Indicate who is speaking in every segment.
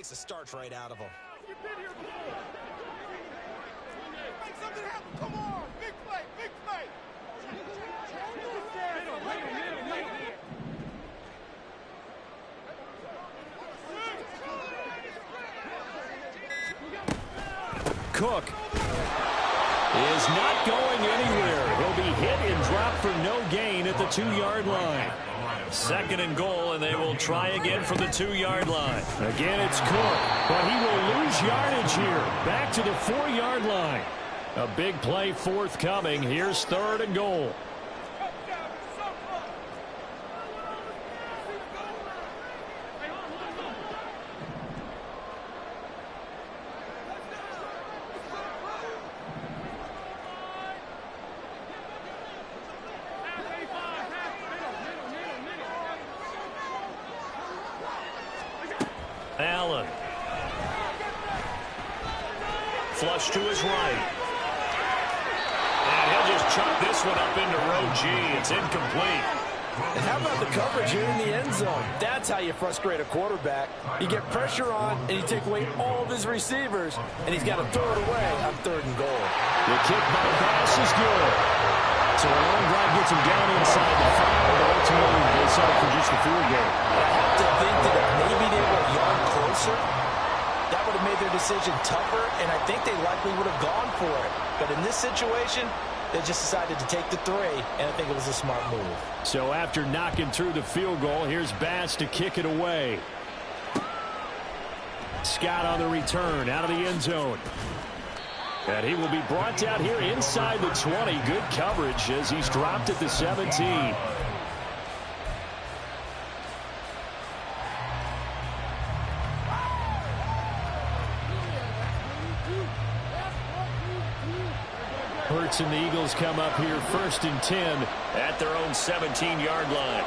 Speaker 1: Takes a starch right out of him.
Speaker 2: You've been here before. Make something happen. Come on. Big play. Big play.
Speaker 3: Cook is not going anywhere. He'll be hit and dropped for no gain at the 2-yard line. Second and goal, and they will try again from the 2-yard line. Again, it's Cook, but he will lose yardage here. Back to the 4-yard line. A big play forthcoming. Here's third and goal. Allen. Flush to his right. And he'll just chuck this one up into row G. It's incomplete.
Speaker 4: And how about the coverage here in the end zone? That's how you frustrate a quarterback. You get pressure on, and you take away all of his receivers, and he's got to throw it away on third and goal.
Speaker 3: The kick by Bass is good. So a long drive gets him down inside the 5, but ultimately they settle for just a field goal.
Speaker 4: I have to think that if maybe they were a yard closer, that would have made their decision tougher, and I think they likely would have gone for it. But in this situation, they just decided to take the 3, and I think it was a smart move.
Speaker 3: So after knocking through the field goal, here's Bass to kick it away. Scott on the return out of the end zone. And he will be brought down here inside the 20. Good coverage as he's dropped at the 17. Hurts and the Eagles come up here first and 10 at their own 17-yard line.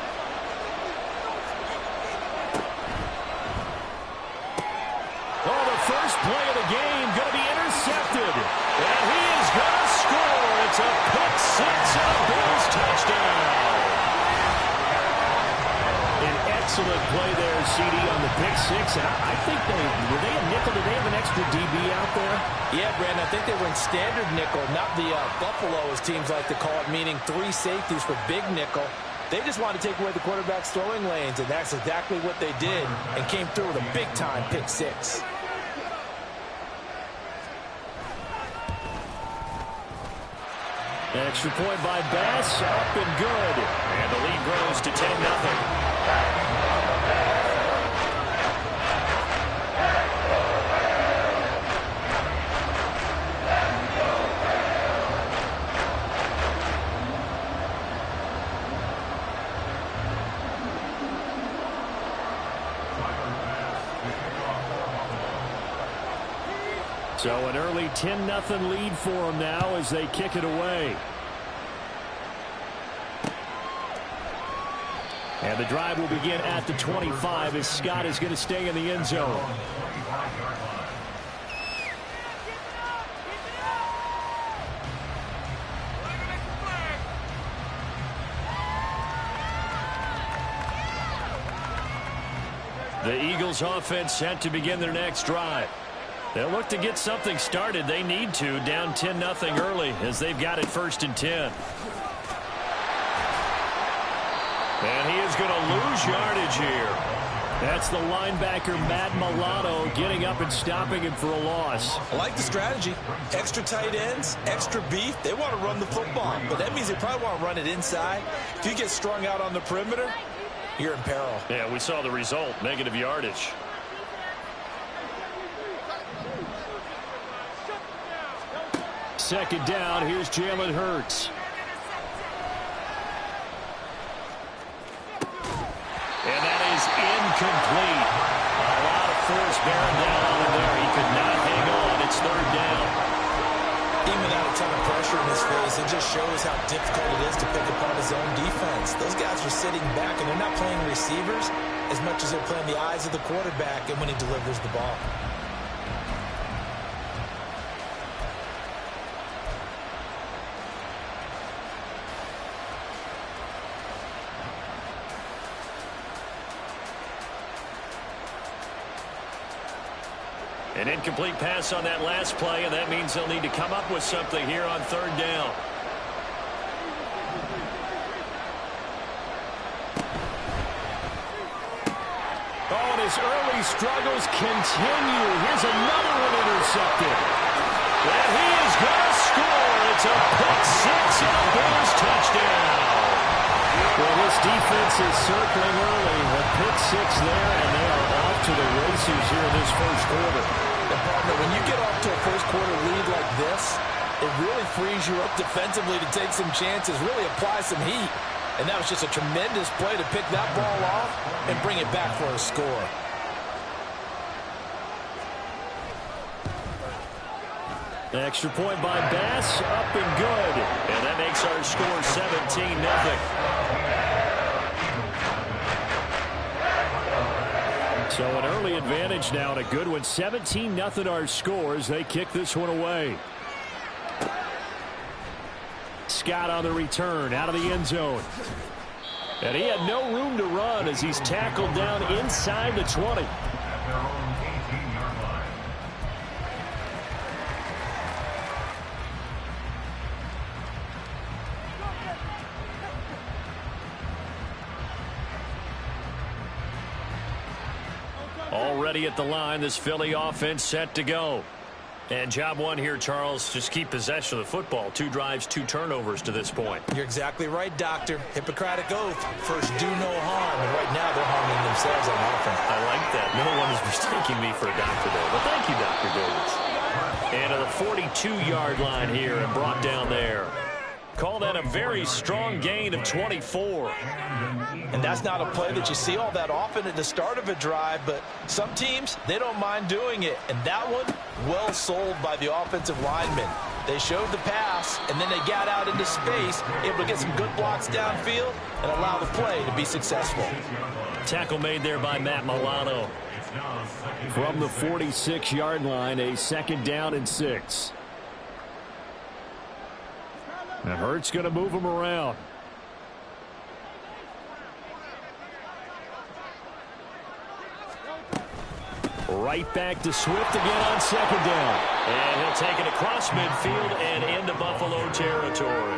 Speaker 3: Oh, the first play of the game going to be intercepted. And he is going to score. It's a pick 6 and a Bills touchdown. An excellent play there, CD, on the pick 6. And I think were they a nickel? Did they have an extra DB out there?
Speaker 4: Yeah, Brandon, I think they were in standard nickel, not the Buffalo, as teams like to call it, meaning 3 safeties for big nickel. They just wanted to take away the quarterback's throwing lanes, and that's exactly what they did, and came through with a big-time pick 6.
Speaker 3: Extra point by Bass, up and good. And the lead grows to 10-0. So an early 10-0 lead for them now as they kick it away. And the drive will begin at the 25 as Scott is going to stay in the end zone. The Eagles offense set to begin their next drive. They'll look to get something started. They need to, down 10-0 early as they've got it first and 10. And he is going to lose yardage here. That's the linebacker, Matt Milano, getting up and stopping him for a loss.
Speaker 4: I like the strategy. Extra tight ends, extra beef. They want to run the football, but that means they probably want to run it inside. If you get strung out on the perimeter, you're in peril.
Speaker 3: Yeah, we saw the result, negative yardage. Second down, here's Jalen Hurts. And that is incomplete. A lot of force bearing down on him there. He could not hang on. It's third down.
Speaker 4: Even without a ton of pressure in his face, it just shows how difficult it is to pick apart his own defense. Those guys are sitting back, and they're not playing receivers as much as they're playing the eyes of the quarterback and when he delivers the ball.
Speaker 3: An incomplete pass on that last play, and that means they'll need to come up with something here on third down. Oh, and his early struggles continue. Here's another one intercepted. And he is going to score. It's a pick six and a Bills touchdown. Well, this defense is circling early. A pick six there, and they are off to the races here in this first quarter.
Speaker 4: And partner, when you get off to a first quarter lead like this, it really frees you up defensively to take some chances, really apply some heat. And that was just a tremendous play to pick that ball off and bring it back for a score.
Speaker 3: The extra point by Bass, up and good. And that makes our score 17-0. So an early advantage now and a good one. 17-0 our scores. They kick this one away. Scott on the return out of the end zone. And he had no room to run as he's tackled down inside the 20. Already at the line, this Philly offense set to go. And job one here, Charles, just keep possession of the football. 2 drives, 2 turnovers to this point.
Speaker 4: You're exactly right, Doctor. Hippocratic oath. First, do no harm. And right now, they're harming themselves on offense.
Speaker 3: I like that. No one is mistaking me for a doctor there. But thank you, Dr. Davis. And to the 42-yard line here and brought down there. Call that a very strong gain of 24.
Speaker 4: And that's not a play that you see all that often at the start of a drive, but some teams, they don't mind doing it. And that one, well sold by the offensive lineman. They showed the pass, and then they got out into space, able to get some good blocks downfield and allow the play to be successful.
Speaker 3: Tackle made there by Matt Milano. From the 46-yard line, a 2nd down and 6. And Hurts going to move him around. Right back to Swift again on 2nd down. And he'll take it across midfield and into Buffalo territory.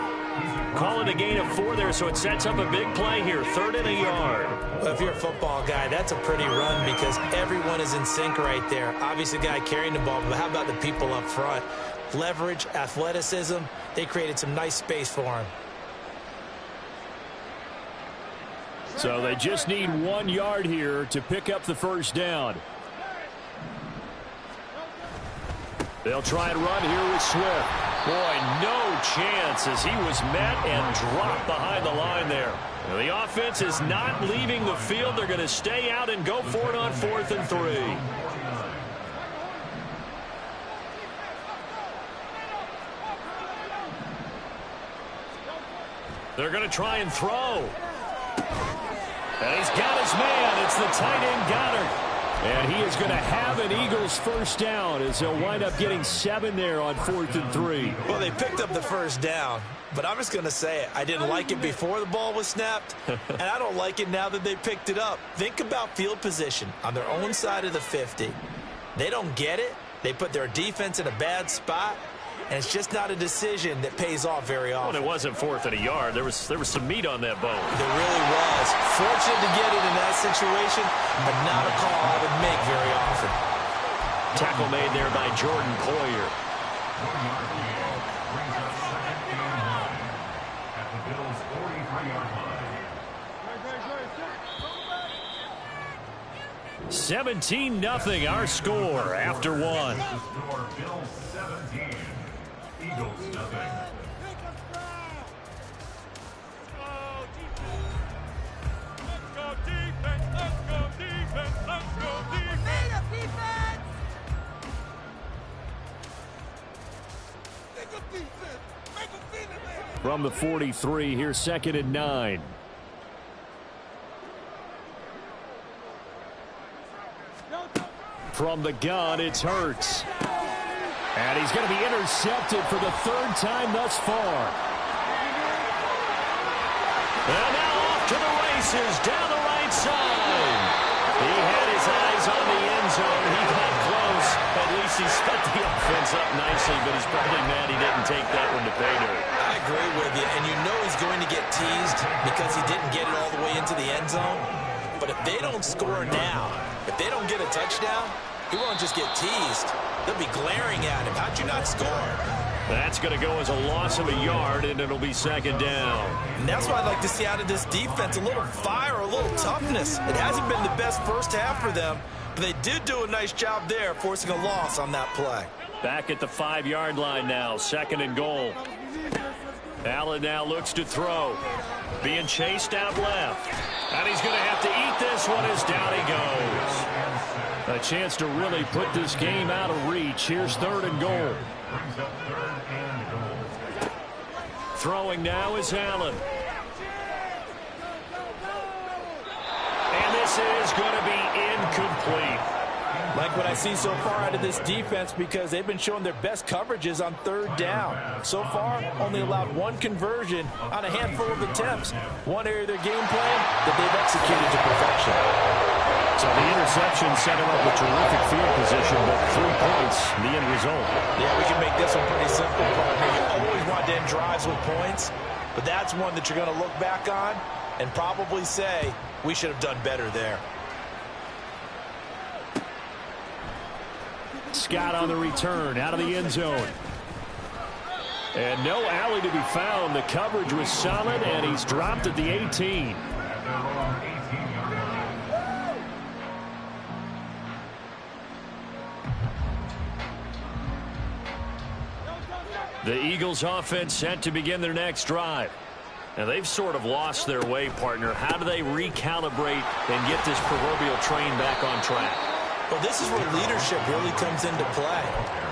Speaker 3: Call it a gain of 4 there, so it sets up a big play here. 3rd and a yard.
Speaker 4: Well, if you're a football guy, that's a pretty run because everyone is in sync right there. Obviously, the guy carrying the ball, but how about the people up front? Leverage, athleticism, they created some nice space for him.
Speaker 3: So they just need 1 yard here to pick up the first down. They'll try and run here with Swift. Boy, no chance as he was met and dropped behind the line there. Now, the offense is not leaving the field. They're going to stay out and go for it on 4th and 3. They're going to try and throw. And he's got his man. It's the tight end Goddard. And he is going to have an Eagles first down as they'll wind up getting 7 there on 4th and 3.
Speaker 4: Well, they picked up the first down, but I'm just going to say it. I didn't like it before the ball was snapped, and I don't like it now that they picked it up. Think about field position on their own side of the 50. They don't get it. They put their defense in a bad spot. And it's just not a decision that pays off very often.
Speaker 3: Well, it wasn't 4th and a yard. There was some meat on that bone.
Speaker 4: There really was. Fortunate to get it in that situation, but not a call I would make very often.
Speaker 3: Tackle made there by Jordan Poyer. At the Bills' 17-0 our score after 1.
Speaker 2: Eagles, nothing. Let's go defense, let's go defense, let's go defense. Make a defense, make a defense.
Speaker 3: From the 43, here's 2nd and 9. From the gun, it's Hurts. And he's going to be intercepted for the 3rd time thus far. And now off to the races down the right side. He had his eyes on the end zone. He got close, but He set the offense up nicely, but he's probably mad he didn't take that one to pay dirt.
Speaker 4: I agree with you, and you know he's going to get teased because he didn't get it all the way into the end zone. But if they don't score now, if they don't get a touchdown, he won't just get teased. They'll be glaring at him. How'd you not score?
Speaker 3: That's going to go as a loss of a yard, and it'll be second down.
Speaker 4: And that's what I'd like to see out of this defense, a little fire, a little toughness. It hasn't been the best first half for them, but they did do a nice job there, forcing a loss on that play.
Speaker 3: Back at the 5-yard line now, second and goal. Allen now looks to throw. Being chased out left. And he's going to have to eat this one as down he goes. A chance to really put this game out of reach. Here's third and goal. Throwing now is Allen. And this is going to be incomplete.
Speaker 4: Like what I see so far out of this defense because they've been showing their best coverages on third down. So far, only allowed one conversion on a handful of attempts. One area of their game plan that they've executed to perfection.
Speaker 3: So the interception set him up with terrific field position, but 3 points, the end result.
Speaker 4: Yeah, we can make this one pretty simple, partner. You always want to end drives with points, but that's one that you're going to look back on and probably say, we should have done better there.
Speaker 3: Scott on the return, out of the end zone. And no alley to be found. The coverage was solid, and he's dropped at the 18. The Eagles offense set to begin their next drive. Now, they've sort of lost their way, partner. How do they recalibrate and get this proverbial train back on track?
Speaker 4: Well, this is where leadership really comes into play.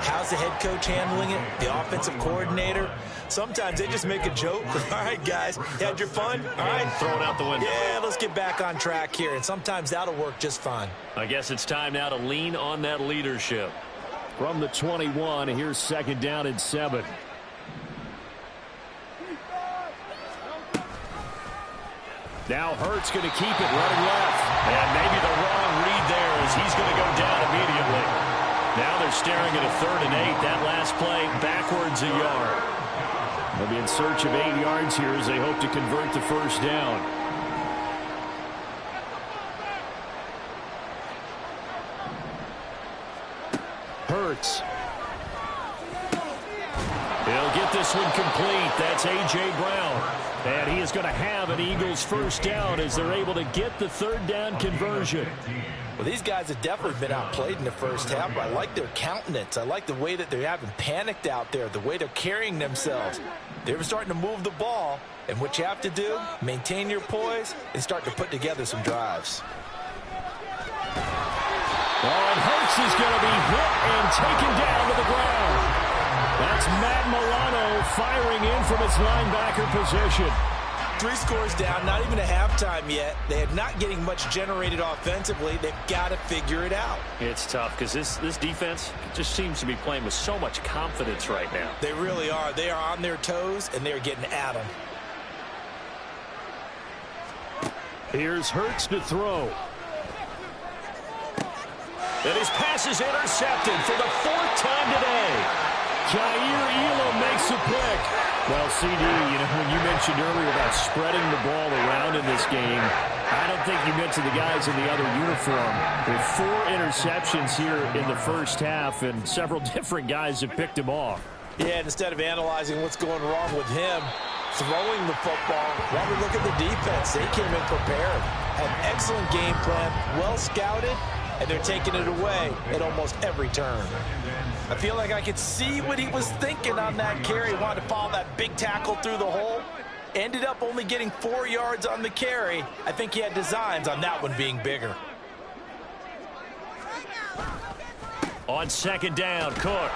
Speaker 4: How's the head coach handling it? The offensive coordinator? Sometimes they just make a joke. All right, guys, you had your fun? All right.
Speaker 3: Throw it out the window.
Speaker 4: Yeah, let's get back on track here. And sometimes that'll work just fine.
Speaker 3: I guess it's time now to lean on that leadership. From the 21, here's second down and 7. Now Hurts going to keep it running left. And maybe the wrong read there as he's going to go down immediately. Now they're staring at a 3rd and 8. That last play backwards a yard. They'll be in search of 8 yards here as they hope to convert the first down. Hurts. He'll get this one complete. That's A.J. Brown. And he is going to have an Eagles first down as they're able to get the 3rd down conversion.
Speaker 4: Well, these guys have definitely been outplayed in the first half. I like their countenance. I like the way that they haven't panicked out there, the way they're carrying themselves. They're starting to move the ball, and what you have to do, maintain your poise and start to put together some drives.
Speaker 3: And Hurts is going to be hit and taken down to the ground. That's Matt Milano firing in from his linebacker position.
Speaker 4: 3 scores down, not even a halftime yet. They are not getting much generated offensively. They've got to figure it out.
Speaker 3: It's tough because this defense just seems to be playing with so much confidence right now.
Speaker 4: They really are. They are on their toes, and they're getting at them.
Speaker 3: Here's Hurts to throw. And his pass is intercepted for the 4th time today. Jair Elam makes a pick. Well, CD, when you mentioned earlier about spreading the ball around in this game, I don't think you meant to the guys in the other uniform. There are 4 interceptions here in the first half, and several different guys have picked him off.
Speaker 4: Yeah, and instead of analyzing what's going wrong with him, throwing the football, while we look at the defense, they came in prepared. Had an excellent game plan, well scouted, and they're taking it away at almost every turn. I feel like I could see what he was thinking on that carry. He wanted to follow that big tackle through the hole. Ended up only getting 4 yards on the carry. I think he had designs on that one being bigger.
Speaker 3: On second down, Cook.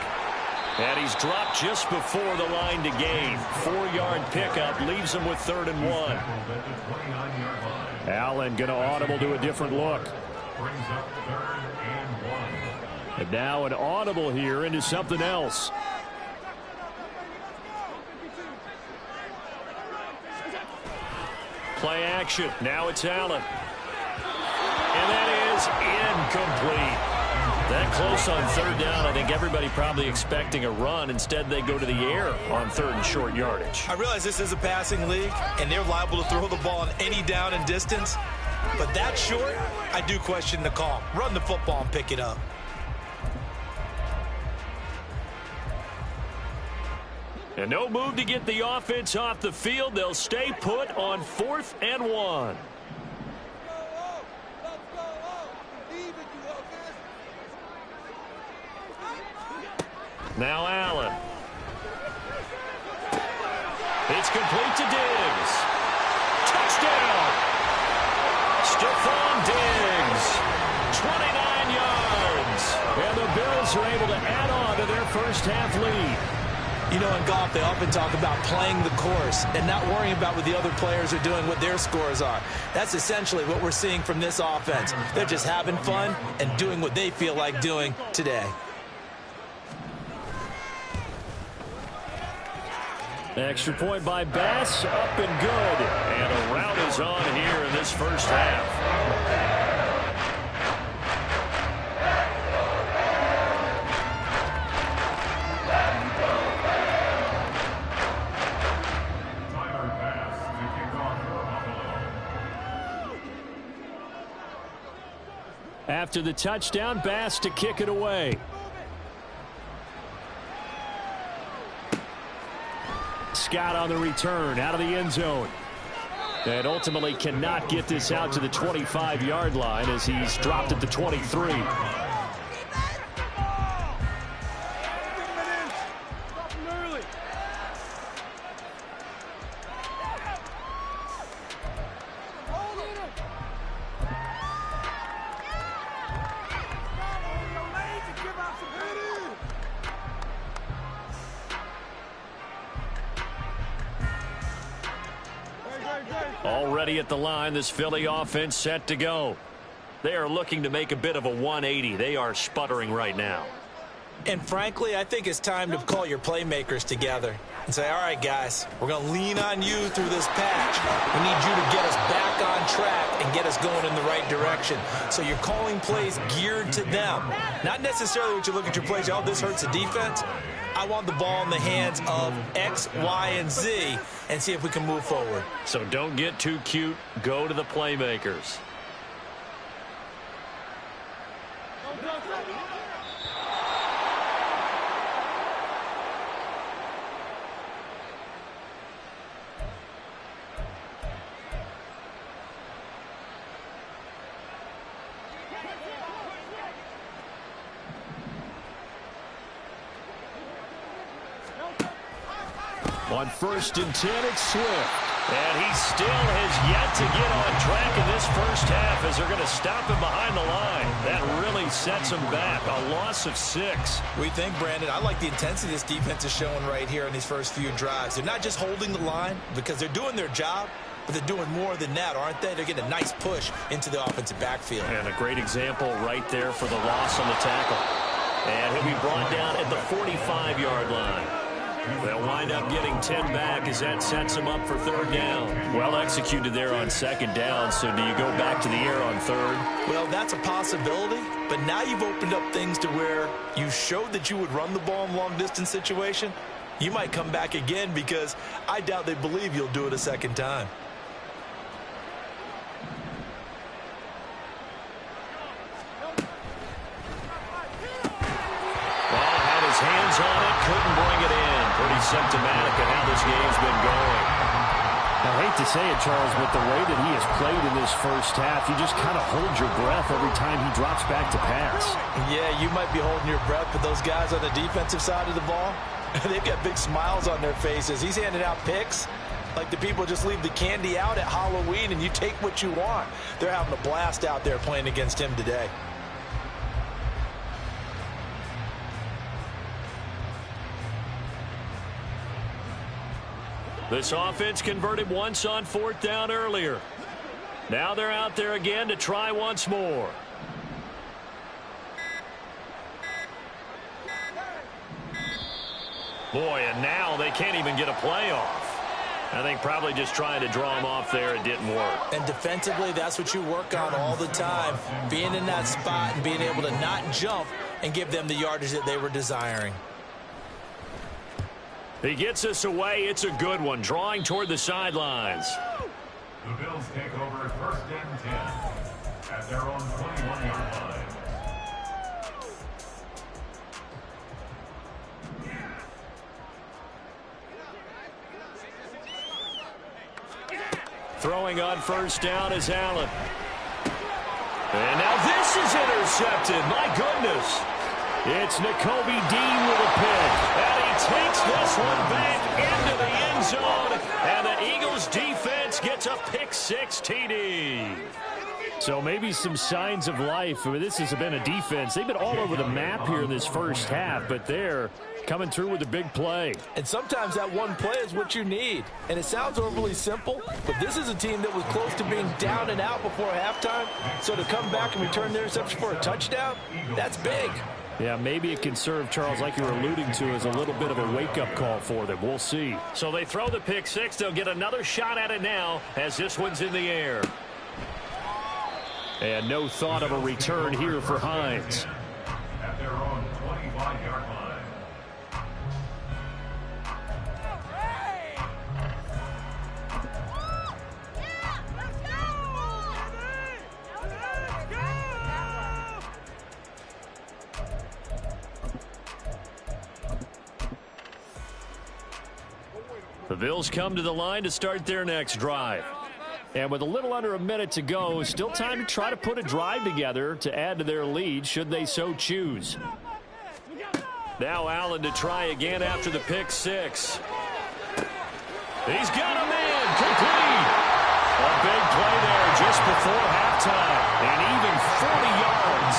Speaker 3: And he's dropped just before the line to gain. 4-yard pickup leaves him with 3rd and 1. Allen going to audible to a different look. And now an audible here into something else. Play action. Now it's Allen. And that is incomplete. That close on third down. I think everybody probably expecting a run. Instead, they go to the air on third and short yardage.
Speaker 4: I realize this is a passing league, and they're liable to throw the ball on any down and distance. But that short, I do question the call. Run the football and pick it up.
Speaker 3: And no move to get the offense off the field. They'll stay put on 4th and 1. Now Allen. It's complete to Diggs. Touchdown! Stephon Diggs. 29 yards. And the Bills are able to add on to their first half lead.
Speaker 4: You know, in golf, they often talk about playing the course and not worrying about what the other players are doing, what their scores are. That's essentially what we're seeing from this offense. They're just having fun and doing what they feel like doing today.
Speaker 3: Extra point by Bass, up and good. And a rout is on here in this first half. After the touchdown, Bass to kick it away. Scott on the return out of the end zone. And ultimately cannot get this out to the 25-yard line as he's dropped at the 23. Already at the line, this Philly offense set to go. They are looking to make a bit of a 180. They are sputtering right now.
Speaker 4: And frankly, I think it's time to call your playmakers together and say, all right, guys, we're going to lean on you through this patch. We need you to get us back on track and get us going in the right direction. So you're calling plays geared to them. Not necessarily what you look at your plays, oh, this hurts the defense. I want the ball in the hands of X, Y, and Z and see if we can move forward.
Speaker 3: So don't get too cute. Go to the playmakers. On 1st and 10, it's Swift. And he still has yet to get on track in this first half as they're going to stop him behind the line. That really sets him back. A loss of 6.
Speaker 4: We think, Brandon, I like the intensity this defense is showing right here in these first few drives. They're not just holding the line because they're doing their job, but they're doing more than that, aren't they? They're getting a nice push into the offensive backfield.
Speaker 3: And a great example right there for the loss on the tackle. And he'll be brought down at the 45-yard line. They'll wind up getting 10 back as that sets them up for 3rd down. Well executed there on 2nd down, so do you go back to the air on 3rd?
Speaker 4: Well, that's a possibility, but now you've opened up things to where you showed that you would run the ball in long-distance situation. You might come back again because I doubt they believe you'll do it a 2nd time.
Speaker 3: Hands on it, couldn't bring it in. Pretty symptomatic of how this game's been going.
Speaker 1: I hate to say it, Charles, but the way that he has played in this first half, you just kind of hold your breath every time he drops back to pass.
Speaker 4: Yeah, you might be holding your breath, but those guys on the defensive side of the ball, they've got big smiles on their faces. He's handing out picks like the people just leave the candy out at Halloween and you take what you want. They're having a blast out there playing against him today.
Speaker 3: This offense converted once on 4th down earlier. Now they're out there again to try once more. Boy, and now they can't even get a play off. I think probably just trying to draw him off there, it didn't work.
Speaker 4: And defensively, that's what you work on all the time. Being in that spot and being able to not jump and give them the yardage that they were desiring.
Speaker 3: He gets us away. It's a good one. Drawing toward the sidelines.
Speaker 2: The Bills take over 1st and 10 at their own 21-yard line.
Speaker 3: Throwing on 1st down is Allen. And now this is intercepted. My goodness. It's Nakobe Dean with a pick. And he takes this one back into the end zone. And the Eagles defense gets a pick-6 TD.
Speaker 1: So maybe some signs of life. I mean, this has been a defense. They've been all over the map here in this first half, but they're coming through with a big play.
Speaker 4: And sometimes that one play is what you need. And it sounds overly simple, but this is a team that was close to being down and out before halftime. So to come back and return their interception for a touchdown, that's big.
Speaker 1: Yeah, maybe it can serve, Charles, like you were alluding to, as a little bit of a wake-up call for them. We'll see.
Speaker 3: So they throw the pick-6. They'll get another shot at it now as this one's in the air.
Speaker 1: And no thought of a return here for Hines.
Speaker 2: At their own 25-yard line.
Speaker 3: The Bills come to the line to start their next drive.
Speaker 1: And with a little under a minute to go, still time to try to put a drive together to add to their lead should they so choose.
Speaker 3: Now Allen to try again after the pick-6. He's got a man complete. A big play there just before halftime. And even 40 yards.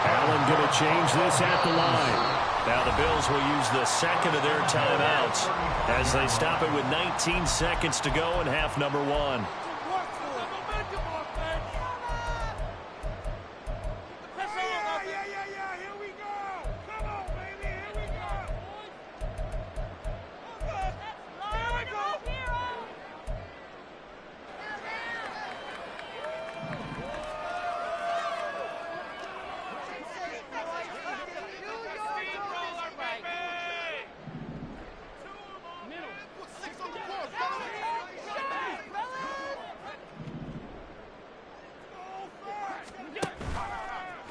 Speaker 1: Allen going to change this at the line.
Speaker 3: Now the Bills will use the second of their timeouts as they stop it with 19 seconds to go in half number 1.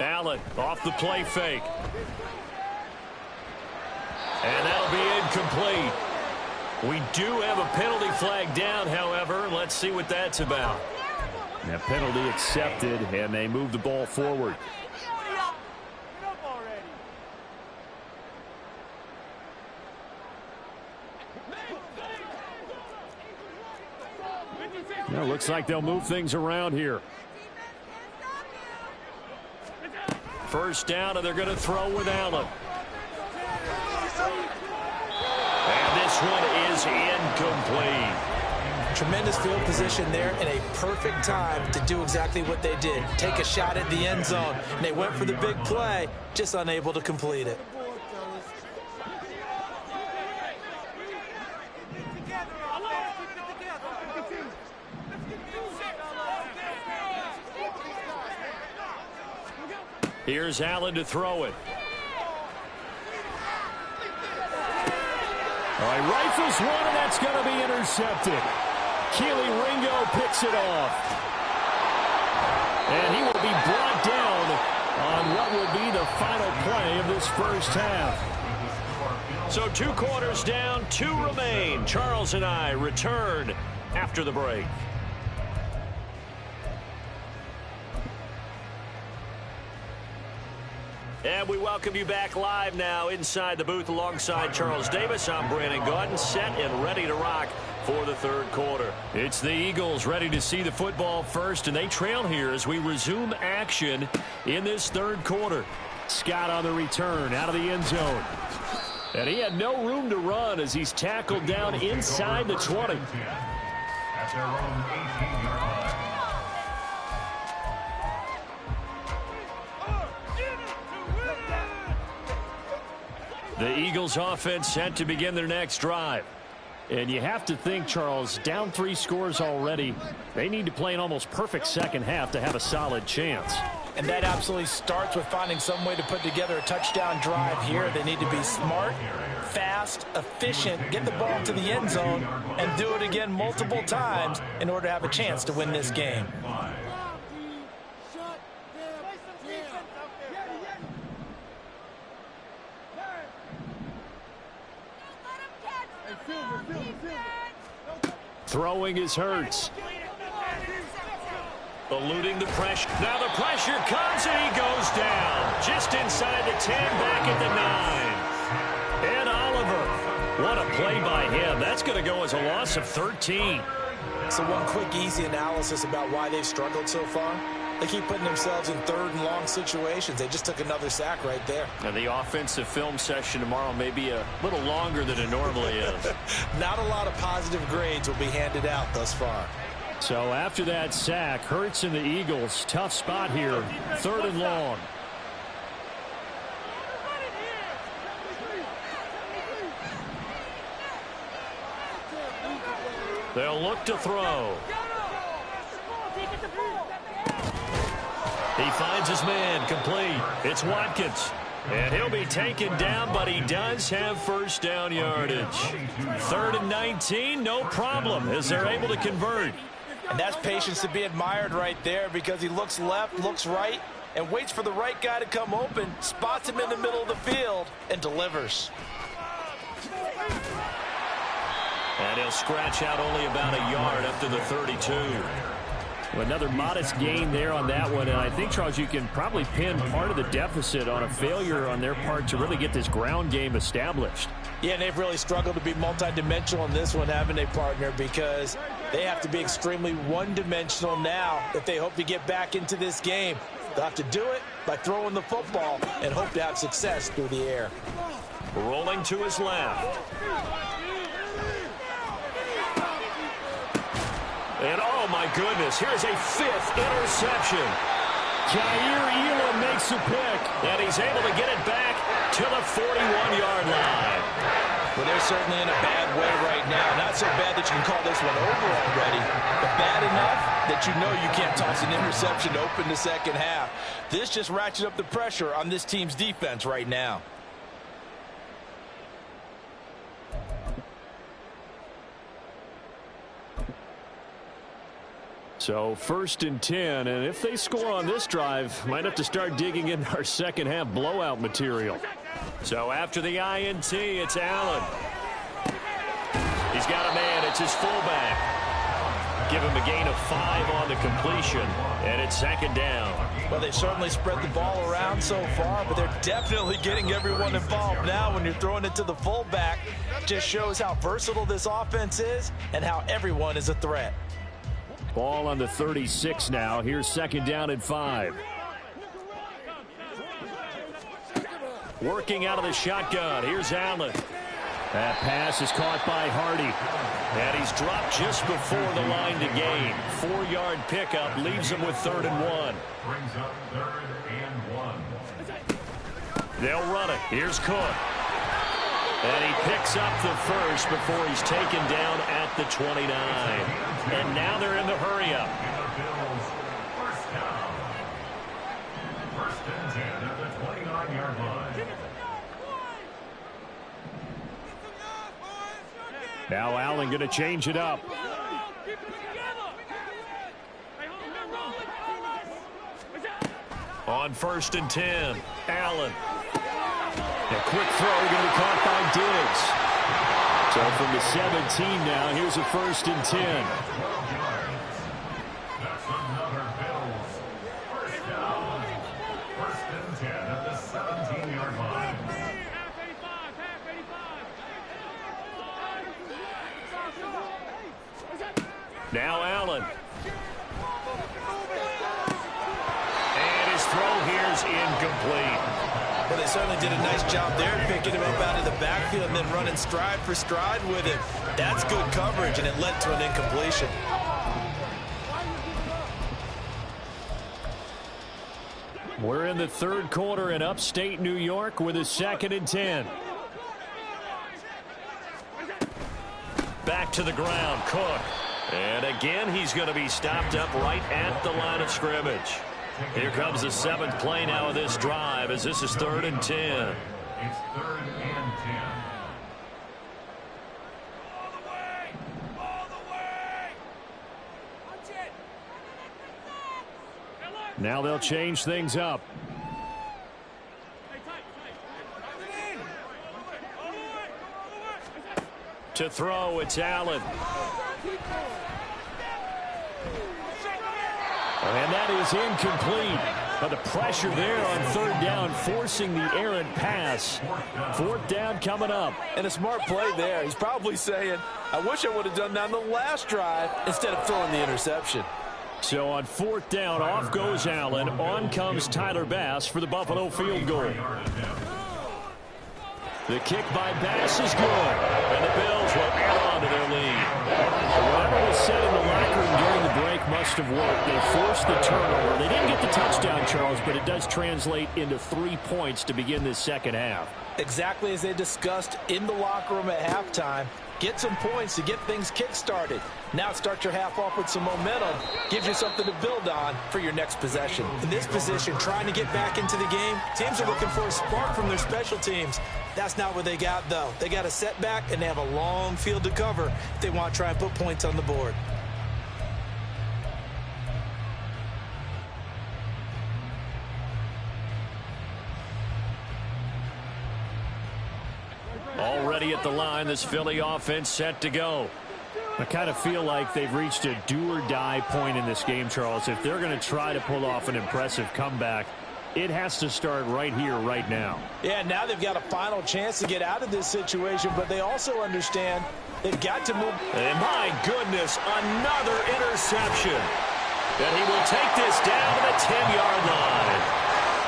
Speaker 3: Allen off the play fake. And that'll be incomplete. We do have a penalty flag down, however. Let's see what that's about.
Speaker 1: That penalty accepted, and they move the ball forward. Well, looks like they'll move things around here.
Speaker 3: 1st down, and they're going to throw with Allen. And this one is incomplete.
Speaker 4: Tremendous field position there and a perfect time to do exactly what they did. Take a shot at the end zone. And they went for the big play, just unable to complete it.
Speaker 3: Here's Allen to throw it.
Speaker 1: All right, rifles one, and that's going to be intercepted. Keely Ringo picks it off. And he will be brought down on what will be the final play of this first half.
Speaker 3: So 2 quarters down, 2 remain. Charles and I return after the break. And we welcome you back live now inside the booth alongside Charles Davis. I'm Brandon Gaudin, set and ready to rock for the 3rd quarter. It's the Eagles ready to see the football first, and they trail here as we resume action in this 3rd quarter.
Speaker 1: Scott on the return out of the end zone.
Speaker 3: And he had no room to run as he's tackled down inside the 20.
Speaker 2: At their own 18-yard line.
Speaker 3: The Eagles offense set to begin their next drive.
Speaker 1: And you have to think, Charles, down 3 scores already. They need to play an almost perfect second half to have a solid chance.
Speaker 4: And that absolutely starts with finding some way to put together a touchdown drive here. They need to be smart, fast, efficient, get the ball to the end zone, and do it again multiple times in order to have a chance to win this game.
Speaker 1: Throwing is Hurts.
Speaker 3: Eluding the pressure. Now the pressure comes and he goes down. Just inside the 10, back at the 9. Ed Oliver. What a play by him. That's going to go as a loss of 13.
Speaker 4: So one quick, easy analysis about why they've struggled so far. They keep putting themselves in 3rd and long situations. They just took another sack right there.
Speaker 3: And the offensive film session tomorrow may be a little longer than it normally is.
Speaker 4: Not a lot of positive grades will be handed out thus far.
Speaker 1: So after that sack, Hurts and the Eagles, tough spot here, 3rd and long.
Speaker 3: They'll look to throw. He finds his man, complete. It's Watkins. And he'll be taken down, but he does have first down yardage. 3rd and 19, no problem, as they're able to convert.
Speaker 4: And that's patience to be admired right there, because he looks left, looks right, and waits for the right guy to come open, spots him in the middle of the field, and delivers.
Speaker 3: And he'll scratch out only about a yard up to the 32.
Speaker 1: Another modest gain there on that one, and I think, Charles, you can probably pin part of the deficit on a failure on their part to really get this ground game established.
Speaker 4: Yeah, and they've really struggled to be multidimensional in this one, haven't they, partner? Because they have to be extremely one-dimensional now if they hope to get back into this game. They'll have to do it by throwing the football and hope to have success through the air.
Speaker 3: Rolling to his left. And, oh, my goodness, here's a 5th interception.
Speaker 1: Jair Elam makes a pick.
Speaker 3: And he's able to get it back to the 41-yard line.
Speaker 4: Well, they're certainly in a bad way right now. Not so bad that you can call this one over already, but bad enough that you know you can't toss an interception to open the second half. This just ratchets up the pressure on this team's defense right now.
Speaker 1: So 1st and 10, and if they score on this drive, might have to start digging in our second half blowout material.
Speaker 3: So after the INT, it's Allen. He's got a man. It's his fullback. Give him a gain of 5 on the completion, and it's 2nd down.
Speaker 4: Well, they've certainly spread the ball around so far, but they're definitely getting everyone involved now when you're throwing it to the fullback. Just shows how versatile this offense is and how everyone is a threat.
Speaker 1: Ball on the 36 now. Here's 2nd down and 5.
Speaker 3: Working out of the shotgun. Here's Allen.
Speaker 1: That pass is caught by Hardy.
Speaker 3: And he's dropped just before the line to gain. 4-yard pickup leaves him with 3rd and 1.
Speaker 2: Brings up 3rd and 1.
Speaker 3: They'll run it. Here's Cook. And he picks up the first before he's taken down at the 29. And now they're in the hurry-up.
Speaker 2: First down. 1st and 10 at the 29-yard line.
Speaker 1: Now Allen going to change it up.
Speaker 3: On 1st and 10, Allen.
Speaker 1: A quick throw going to be caught by Diggs. So from the 17 now, here's a 1st and 10.
Speaker 2: That's another Bills. First down. 1st and 10 at the 17-yard line.
Speaker 3: Now Allen. And his throw here is incomplete.
Speaker 4: Well, they certainly did a nice job there picking him up out of the backfield and then running stride for stride with him. That's good coverage, and it led to an incompletion.
Speaker 1: We're in the 3rd quarter in upstate New York with a 2nd and 10.
Speaker 3: Back to the ground, Cook. And again, he's going to be stopped up right at the line of scrimmage. Here comes the 7th play now of this drive as this is 3rd and 10.
Speaker 2: It's 3rd and 10.
Speaker 1: Now they'll change things up.
Speaker 3: To throw, it's Allen.
Speaker 1: And that is incomplete. But the pressure there on 3rd down, forcing the errant pass. 4th down coming up.
Speaker 4: And a smart play there. He's probably saying, I wish I would have done that on the last drive instead of throwing the interception.
Speaker 1: So on 4th down, off goes Allen. On comes Tyler Bass for the Buffalo field goal. The kick by Bass is good. And the Bills will add on to their lead. Whatever was said in the locker room during the break must have worked. They forced the turnover. They didn't get the touchdown, Charles, but it does translate into 3 points to begin this second half.
Speaker 4: Exactly as they discussed in the locker room at halftime. Get some points to get things kick-started. Now start your half off with some momentum. Gives you something to build on for your next possession. In this position, trying to get back into the game, teams are looking for a spark from their special teams. That's not what they got, though. They got a setback, and they have a long field to cover if they want to try and put points on the board.
Speaker 3: Already at the line, this Philly offense set to go.
Speaker 1: I kind of feel like they've reached a do-or-die point in this game, Charles. If they're going to try to pull off an impressive comeback, it has to start right here, right now.
Speaker 4: Yeah, now they've got a final chance to get out of this situation, but they also understand they've got to move.
Speaker 3: And my goodness, another interception. And he will take this down to the 10-yard line.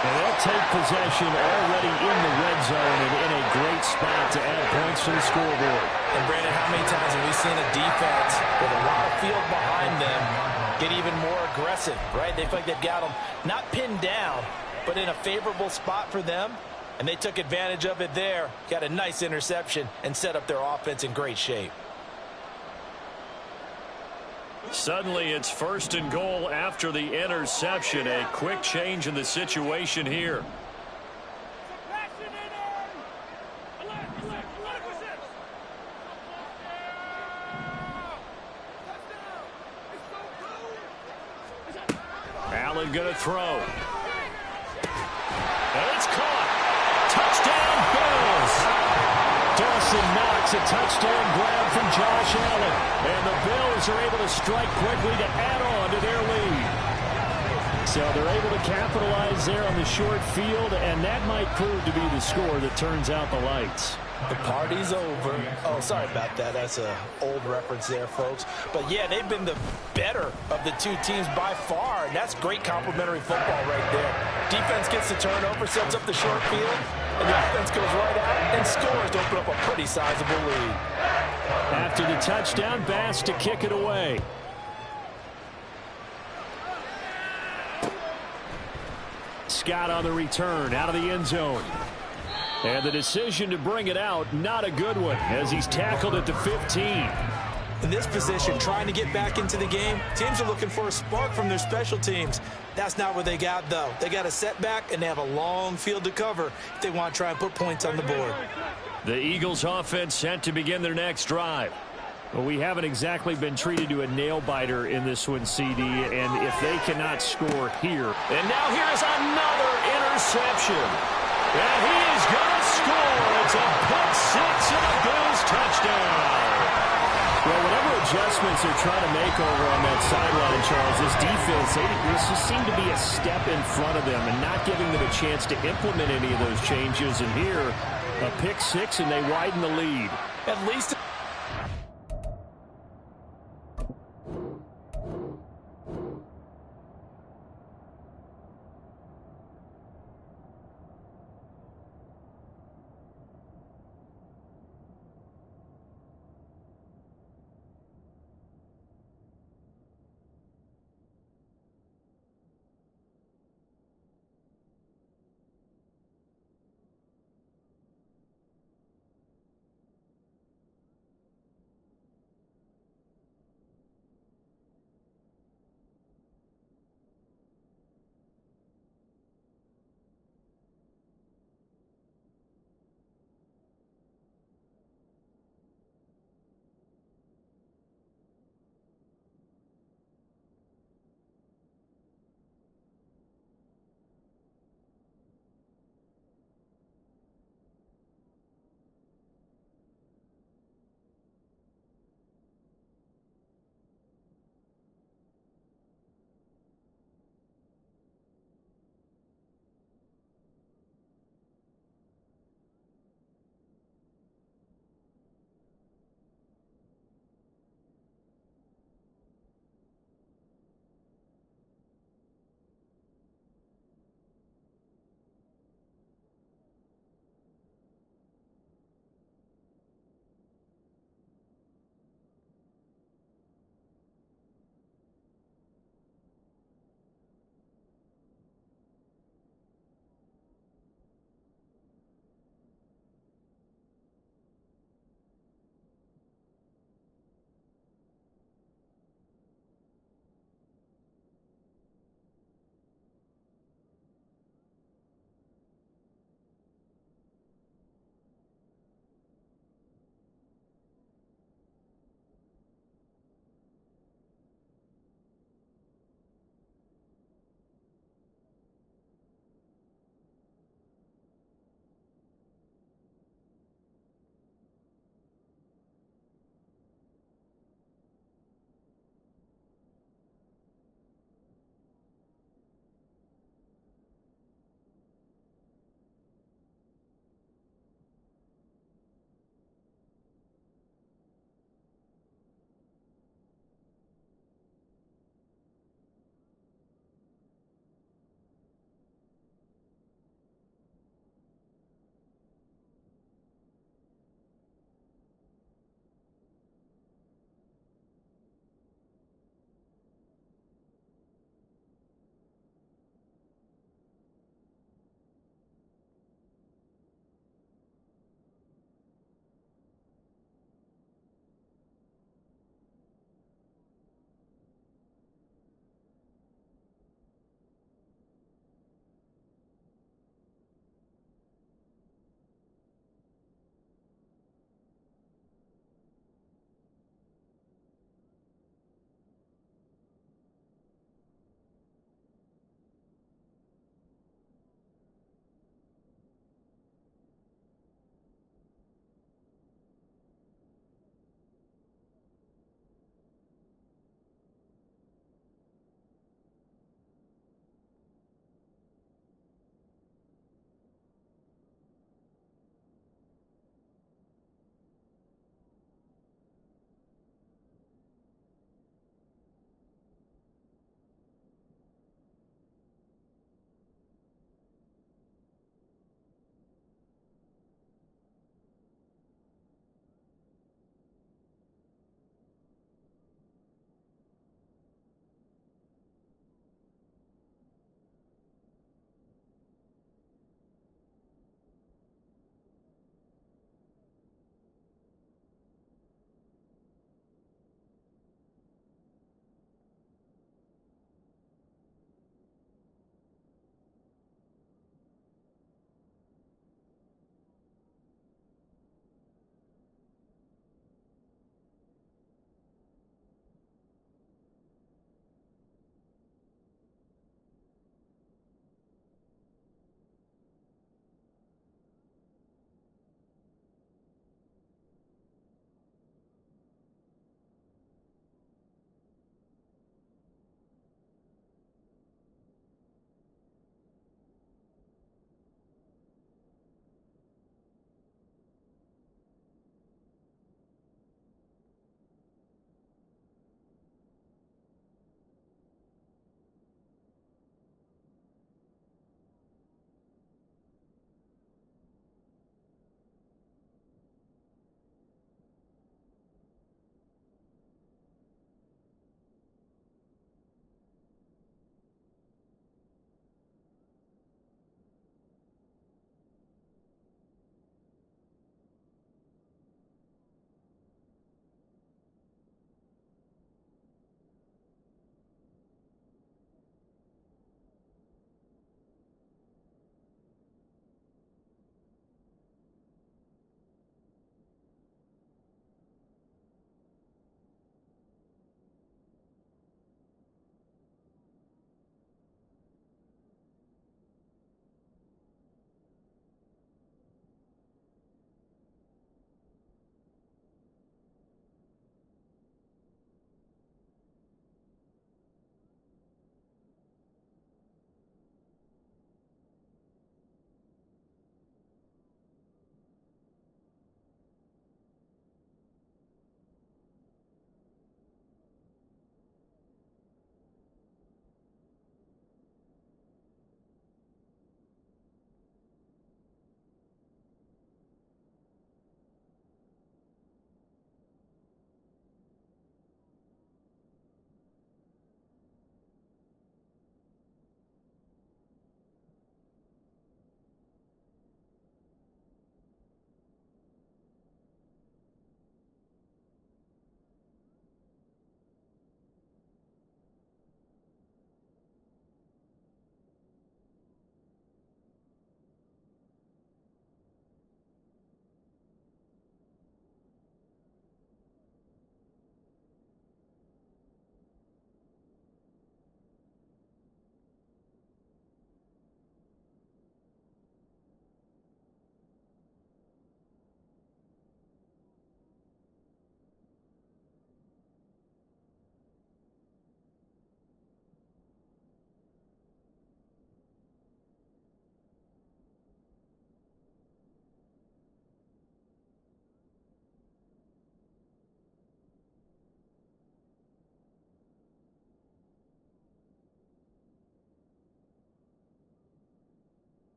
Speaker 1: And they'll take possession already in the red zone and in a great spot to add points to the scoreboard.
Speaker 4: And, Brandon, how many times have we seen a defense with a lot of field behind them get even more aggressive, right? They feel like they've got them not pinned down, but in a favorable spot for them, and they took advantage of it there, got a nice interception, and set up their offense in great shape.
Speaker 3: Suddenly it's 1st and goal after the interception. A quick change in the situation here. Allen going to throw. And it's caught. Touchdown, Bills. Dawson Knox, a touchdown grab from Josh Allen. And the Bills are able to strike quickly to add on to their lead.
Speaker 1: So they're able to capitalize there on the short field, and that might prove to be the score that turns out the lights.
Speaker 4: The party's over. Oh, sorry about that. That's an old reference there, folks. But, yeah, they've been the better of the two teams by far, and that's great complimentary football right there. Defense gets the turnover, sets up the short field, and the offense goes right out and scores to open up a pretty sizable lead.
Speaker 1: After the touchdown, Bass to kick it away. Scott on the return, out of the end zone. And the decision to bring it out, not a good one, as he's tackled at the 15.
Speaker 4: In this position, trying to get back into the game, teams are looking for a spark from their special teams. That's not what they got, though. They got a setback, and they have a long field to cover if they want to try and put points on the board.
Speaker 3: The Eagles offense set to begin their next drive.
Speaker 1: Well, we haven't exactly been treated to a nail-biter in this one, CD, and if they cannot score here.
Speaker 3: And now here's another interception. And he is going to score. It's a pick six and a Bills touchdown.
Speaker 1: Well, whatever adjustments they're trying to make over on that sideline, Charles, this defense, this just seemed to be a step in front of them and not giving them a chance to implement any of those changes. And here, a pick six, and they widen the lead.
Speaker 4: At least